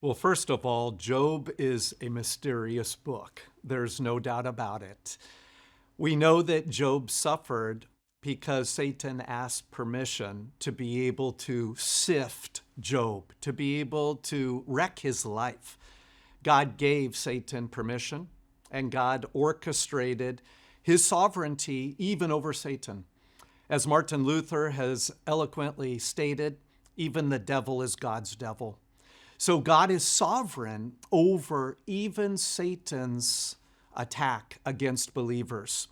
Well, first of all, Job is a mysterious book. There's no doubt about it. We know that Job suffered because Satan asked permission to be able to sift Job, to be able to wreck his life. God gave Satan permission, and God orchestrated his sovereignty even over Satan. As Martin Luther has eloquently stated, even the devil is God's devil. So God is sovereign over even Satan's attack against believers.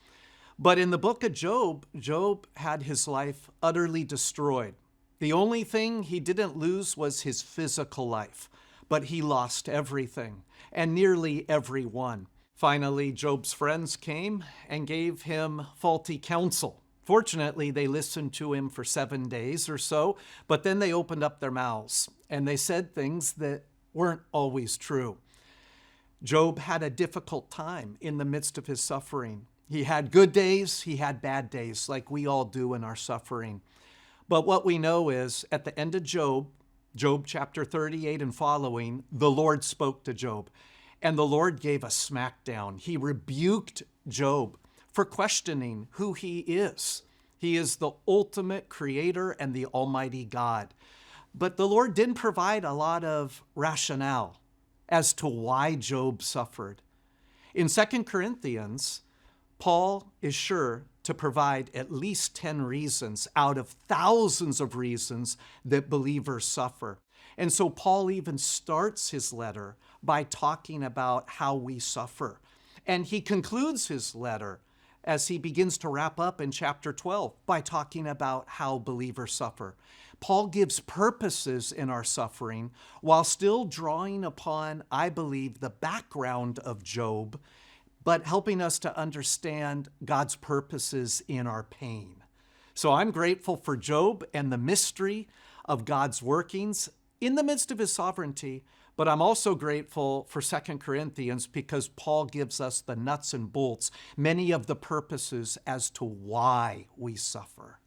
But in the book of Job, Job had his life utterly destroyed. The only thing he didn't lose was his physical life, but he lost everything, and nearly everyone. Finally, Job's friends came and gave him faulty counsel. Fortunately, they listened to him for 7 days or so, but then they opened up their mouths and they said things that weren't always true. Job had a difficult time in the midst of his suffering. He had good days, he had bad days, like we all do in our suffering. But what we know is at the end of Job chapter 38 and following, the Lord spoke to Job, and the Lord gave a smackdown. He rebuked Job for questioning who he is. He is the ultimate creator and the almighty God. But the Lord didn't provide a lot of rationale as to why Job suffered. In 2 Corinthians, Paul is sure to provide at least 10 reasons out of thousands of reasons that believers suffer. And so Paul even starts his letter by talking about how we suffer. And he concludes his letter as he begins to wrap up in chapter 12 by talking about how believers suffer. Paul gives purposes in our suffering while still drawing upon, I believe, the background of Job, but helping us to understand God's purposes in our pain. So I'm grateful for Job and the mystery of God's workings in the midst of his sovereignty, but I'm also grateful for 2 Corinthians because Paul gives us the nuts and bolts, many of the purposes as to why we suffer.